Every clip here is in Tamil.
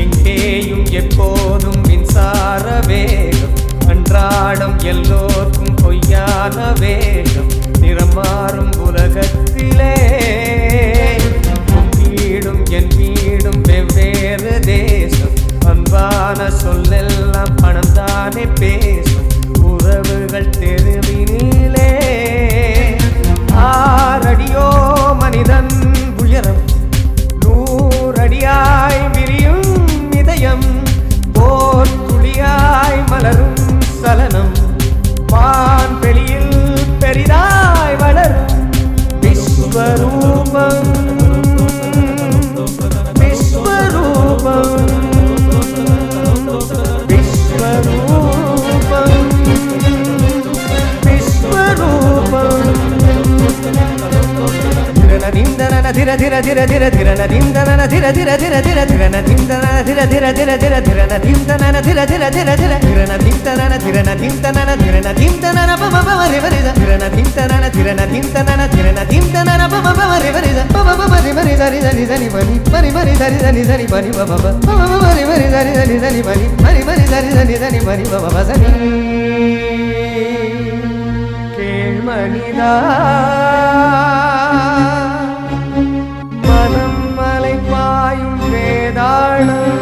எங்கேயும் எப்போதும் மின்சார வேகம், அன்றாடம் எல்லோருக்கும் பொய்யான வேகம், நிறம் மாறும் உலகத்திலே வீடும் என் வீடும் வெவ்வேறு தேசம், அன்பான சொல்லெல்லாம் பணம் தானே பேசும், உறவுகள் தெருவினிலே 6 அடியோ மனிதன் உயரம், 100 அடியாய் விரியும் இதயம், போர் துளியாய் மலரும் சலனம், வான் வெளியில் பெரிதாய் வளரும் விஸ்வரூபம், விஸ்வரூபம், விஸ்வரூபம், விஸ்வரூபம். திரநதிந்தன திர திர திர திர திரநதிந்தன திர திர திர திர திரநதிந்தன திர திர திர திர திரநதிந்தன திர திர திர திர திரநதிந்தன திரநதிந்தன திரநதிந்தன பமபமரி வரித திரநதிந்தன திரநதிந்தன திரநதிந்தன பமபமரி வரித பமபமரி வரி தரி தரி தரி மணி மரி மரி தரி தரி தரி மணி பமப பமபமரி வரி தரி தரி தரி மணி மரி மரி தரி தரி தரி மணி பமப சனி கேள்மணிதா மனமலை பாயும் வேதாளம்,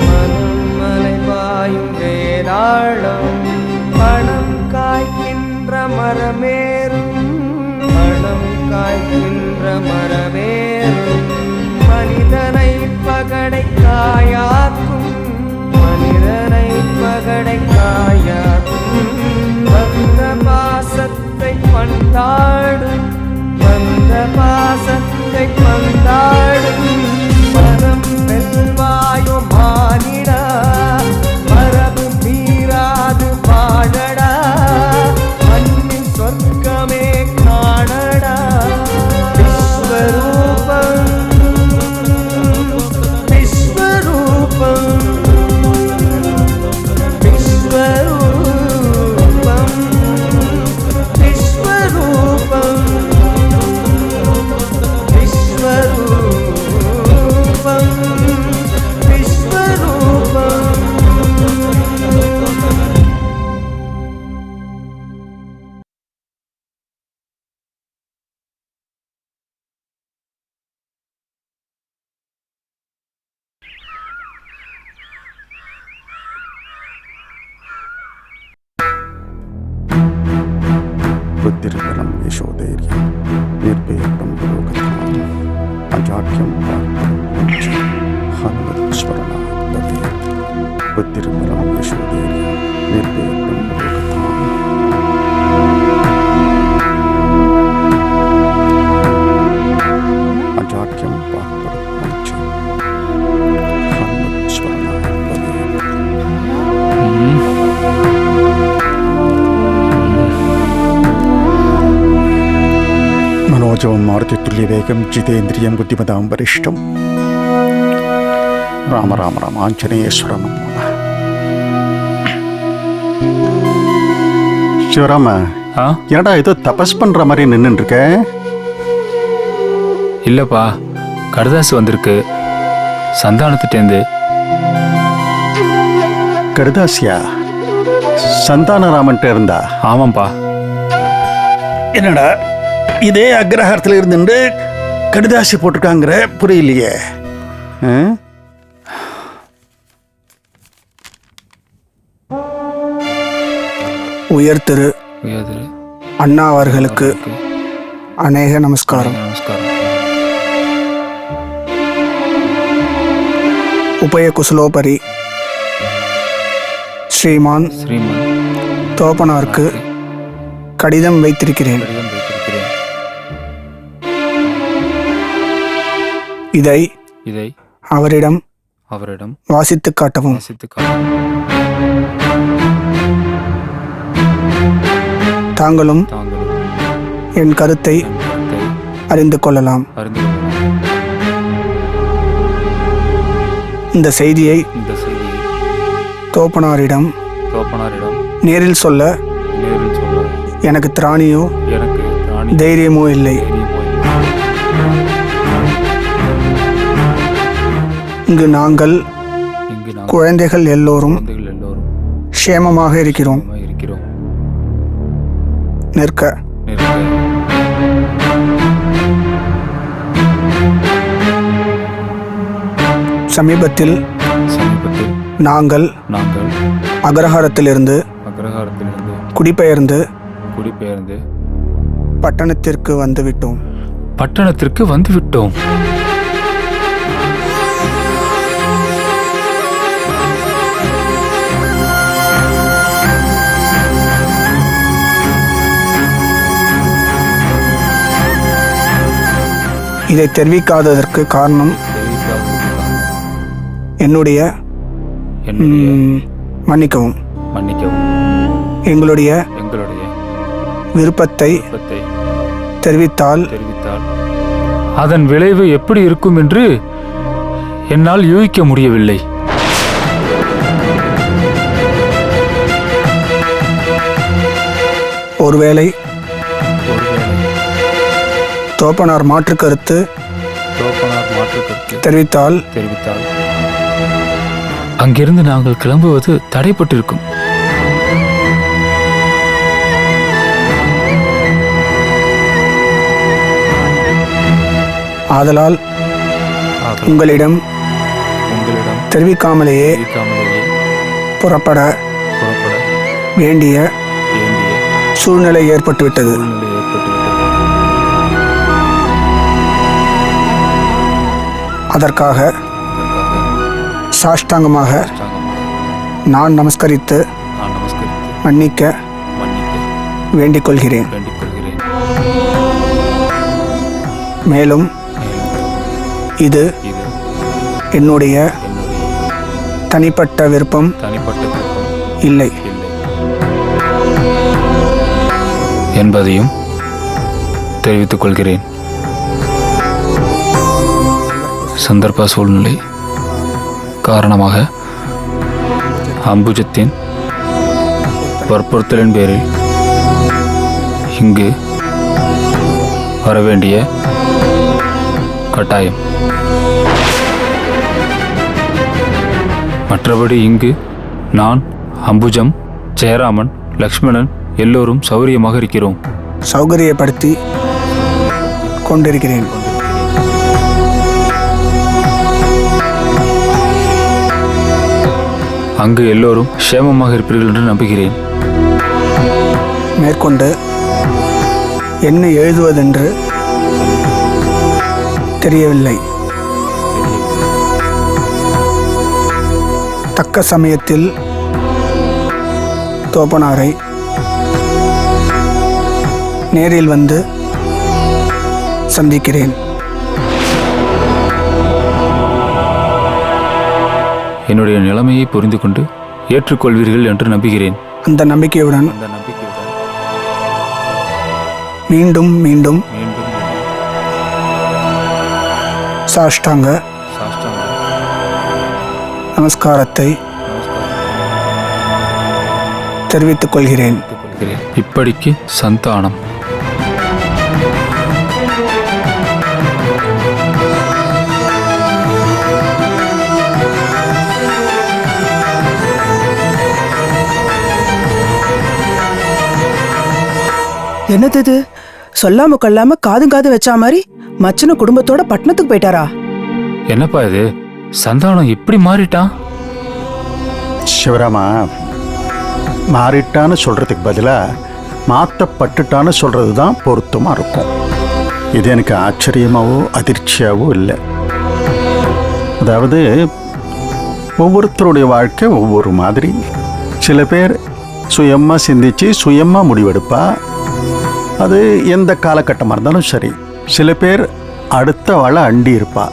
மனமலை பாயும் வேதாளம், பணம் காய்க்கின்ற மரமேறும், பணம் காய்க்கின்ற மரமேறும், மனிதனை பகடை காயாக்கும், மனிதனை பகடை காயாக்கும், வந்த பாசத்தை பந்தாடும், வந்த பாசத்தை பந்தாடும், மனம் வெல்வாயோ மானிடா, மரபு மீறாது வாழடா, மண்ணின் சொர்க்கமே காணடா, விஸ்வரூபம், விஸ்வரூபம், விஸ்வரூபம், விஸ்வரூபம், விஸ்வரூபம், விஸ்வரூபம். बुद्धिर्बलं यशोधैर्यं निर्भयं पुरोगताम् अजाड्यं हनुमत्स्मरणात् भवेत् बुद्धिर्बलं यशोधैर्यं निर्भयं पुरोगताम् अजाड्यं हनुमत्स्मरणात् भवेत् मनोजवं मारुतितुल्यवेगं जितेन्द्रियं बुद्धिमतां वरिष्ठं राम राम राम आञ्जनेयस्वरं नमः. சிவராம, என்னடா ஏதோ தபஸ் பண்ற மாதிரி நின்னுட்டு இருக்க? இல்லப்பா, கடுதாசு வந்திருக்கு சந்தானத்திட்டேந்து. கடுதாசியா? சந்தானராமன்ட்ட இருந்தா? ஆமாப்பா. என்னடா இதே அக்ரஹாரத்தில் இருந்துட்டு கடுதாசி போட்டிருக்காங்கிற, புரியலையே. உயர் திரு அண்ணா அவர்களுக்கு அநேக நமஸ்காரம். உபய குசலோபரி ஸ்ரீமான் தோப்பனாருக்கு கடிதம் வைத்திருக்கிறேன். இதை அவரிடம் வாசித்து காட்டவும். தாங்களும் என் கருத்தை அறிந்து கொள்ளலாம். இந்த செய்தியை தோப்பனாரிடம் நேரில் சொல்ல எனக்கு திராணியோ தைரியமோ இல்லை. இங்கு நாங்கள் குழந்தைகள் எல்லோரும் க்ஷேமமாக இருக்கிறோம். நிற்க. சமீபத்தில் நாங்கள் அக்ரஹாரத்திலிருந்து குடிபெயர்ந்து பட்டணத்திற்கு வந்துவிட்டோம். இதை தெரிவிக்காததற்கு காரணம் என்னுடைய மன்னிக்கவும் எங்களுடைய விருப்பத்தை தெரிவித்தால் அதன் விளைவு எப்படி இருக்கும் என்று என்னால் யூகிக்க முடியவில்லை. ஒருவேளை தோப்பனார் மாற்று கருத்து தெரிவித்தால் அங்கிருந்து நாங்கள் கிளம்புவது தடைப்பட்டிருக்கும். ஆதலால் உங்களிடம் தெரிவிக்காமலேயே புறப்பட வேண்டிய சூழ்நிலை ஏற்பட்டுவிட்டது. அதற்காக சாஷ்டாங்கமாக நான் நமஸ்கரித்து மன்னிக்க வேண்டிக் கொள்கிறேன். மேலும் இது என்னுடைய தனிப்பட்ட விருப்பம் இல்லை என்பதையும் தெரிவித்துக் கொள்கிறேன். சந்தர்ப்ப சூழ்நிலை காரணமாக அம்புஜத்தின் வற்புறுத்தலின் பேரில் இங்கு வரவேண்டிய கட்டாயம். மற்றபடி இங்கு நான், அம்புஜம், ஜெயராமன், லக்ஷ்மணன் எல்லோரும் சௌகரியமாக இருக்கிறோம். சௌகரியப்படுத்தி கொண்டிருக்கிறேன். அங்கு எல்லோரும் க்ஷேமமாக இருப்பீர்கள் என்று நம்புகிறேன். மேற்கொண்டு என்ன எழுதுவதென்று தெரியவில்லை. தக்க சமயத்தில் தோப்பனாரை நேரில் வந்து சந்திக்கிறேன். என்னுடைய நிலைமையை புரிந்து கொண்டு ஏற்றுக்கொள்வீர்கள் என்று நம்புகிறேன். அந்த நம்பிக்கையுடன் மீண்டும் மீண்டும் சாஷ்டாங்க நமஸ்காரத்தை தெரிவித்துக் கொள்கிறேன். இப்படிக்கு சந்தானம். என்னது இது? சொல்லாம கொள்ளாம காது வச்சா மாதிரி மச்சன குடும்பத்தோட பட்டணத்துக்கு போயிட்டாரா? என்னப்பா இது, சந்தானம் இப்படி மாறிட்டான்? சிவராமா, மாறிட்டான்னு சொல்றதுக்கு பதிலாக மாற்றப்பட்டுட்டான்னு சொல்றது தான் பொருத்தமாக இருக்கும். இது எனக்கு ஆச்சரியமாவோ அதிர்ச்சியாவோ இல்லை. அதாவது ஒவ்வொருத்தருடைய வாழ்க்கை ஒவ்வொரு மாதிரி. சில பேர் சுயமாக சிந்திச்சு சுயமாக முடிவெடுப்பா. அது எந்த காலகட்டமாக இருந்தாலும் சரி. சில பேர் அடுத்த வாழை அண்டி இருப்பா.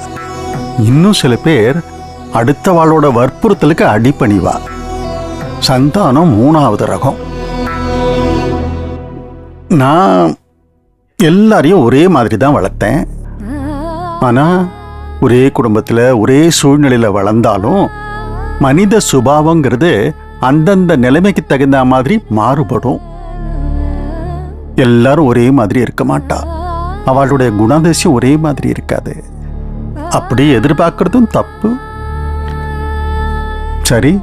இன்னும் சில பேர் அடுத்த வாளோட வற்புறுத்தலுக்கு அடிபணிவா. சந்தானம் மூணாவது ரகம். நான் எல்லாரையும் ஒரே மாதிரி தான் வளர்த்தேன். ஆனால் ஒரே குடும்பத்தில் ஒரே சூழ்நிலையில் வளர்ந்தாலும் மனித சுபாவங்கிறது அந்தந்த நிலைமைக்கு தகுந்த மாதிரி மாறுபடும். எல்லாரும் ஒரே மாதிரி இருக்க மாட்டா. அவளுடைய குணாதிசயம் ஒரே மாதிரி இருக்காது. அப்படி எதிர்பார்க்கறதும் தப்பு. சரி,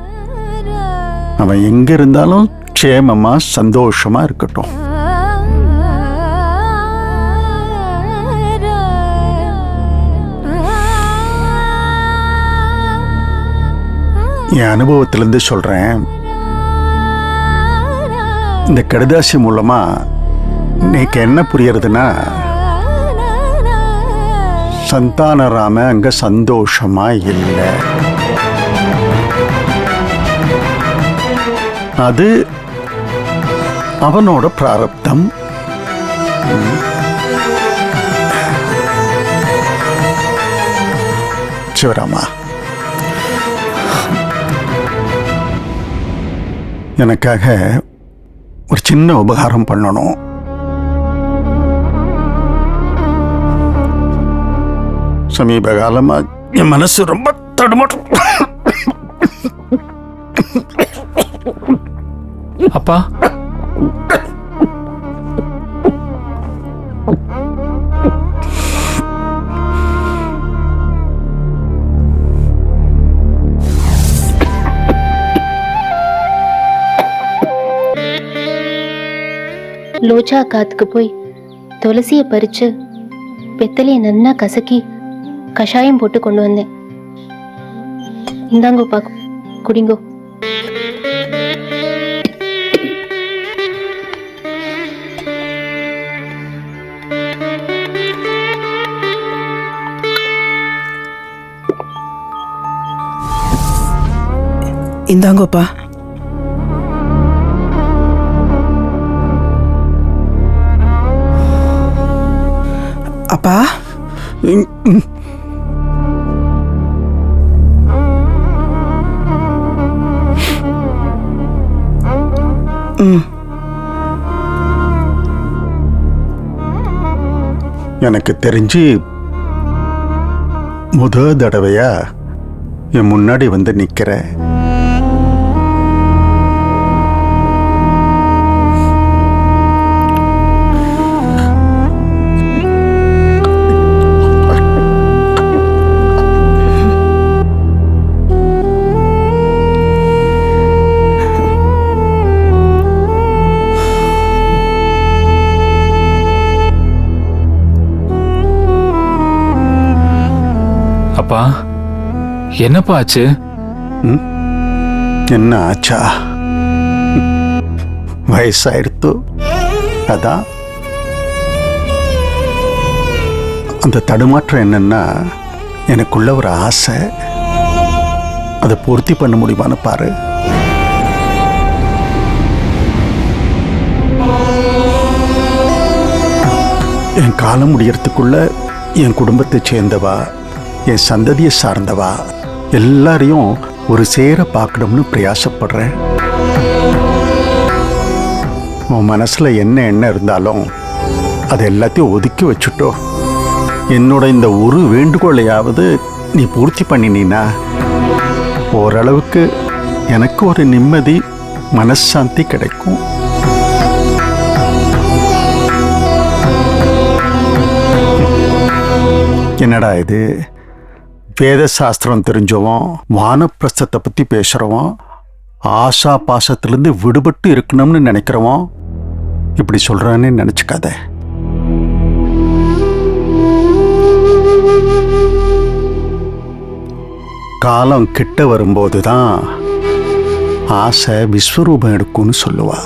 அவன் எங்க இருந்தாலும் க்ஷேமமா சந்தோஷமா இருக்கட்டும். என் அனுபவத்திலிருந்து சொல்றேன். இந்த கடிதாசி மூலமா இன்னைக்கு என்ன புரியறதுன்னா, சந்தானராம அங்க சந்தோஷமா இல்லை. அது அவனோட பிராரப்தம். சிவராமா, எனக்காக ஒரு சின்ன உபகாரம் பண்ணணும். சமீப காலமா என் மனசு ரொம்ப தடுமாற்றம். அப்பா, லோச்சா காத்துக்கு போய் துளசியை பறிச்சு பெத்தலையை நன்னா கசக்கி கஷாயம் போட்டு கொண்டு வந்தேன். இந்தாங்கோப்பா, குடிங்கோ. இந்தாங்கோப்பா. அப்பா, எனக்கு தெரிஞ்சு முத தடவையா என் முன்னாடி வந்து நிக்கிற. அப்பா, என்னப்பா ஆச்சு? என்ன ஆச்சா? வயசாயிடுத்து. அதான் அந்த தடுமாற்றம் என்னன்னா, எனக்குள்ள ஒரு ஆசை. அதை பூர்த்தி பண்ண முடியுமான்னு பாரு. என் காலம் முடியறதுக்குள்ள என் குடும்பத்தை சேர்ந்தவா, என் சந்ததியை சார்ந்தவா எல்லாரையும் ஒரு சேர பார்க்கணும்னு பிரயாசப்படுறேன். உன் மனசுல என்ன இருந்தாலும் அது எல்லாத்தையும் ஒதுக்கி வச்சுட்டோ. என்னோட இந்த ஒரு வேண்டுகோளையாவது நீ பூர்த்தி பண்ணினா ஓரளவுக்கு எனக்கு ஒரு நிம்மதி, மனசாந்தி கிடைக்கும். என்னடா இது, வேத சாஸ்திரம் தெரிஞ்சவன், வானப்பிரஸ்தத்தை பற்றி பேசுகிறவன், ஆசா பாசத்திலேருந்து விடுபட்டு இருக்கணும்னு நினைக்கிறவன் இப்படி சொல்கிறான்னு நினச்சிக்காத. காலம் கிட்ட வரும்போது தான் ஆசை விஸ்வரூபம் எடுக்கும்னு சொல்லுவா.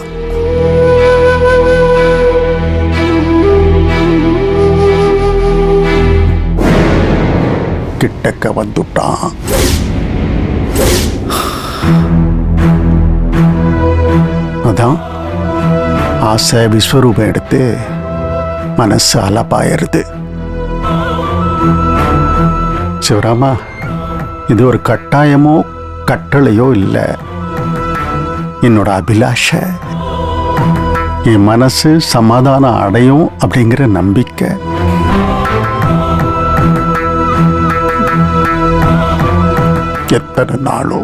கிட்டக்க வந்துட்டான். அதான் ஆசை விஸ்வரூபம் எடுத்து மனசு அலப்பாயிருது. சிவராமா, இது ஒரு கட்டாயமோ கட்டளையோ இல்லை. என்னோட அபிலாஷை. என் மனசு சமாதானம் அடையும் அப்படிங்கிற நம்பிக்கை. எத்தனை நாளோ.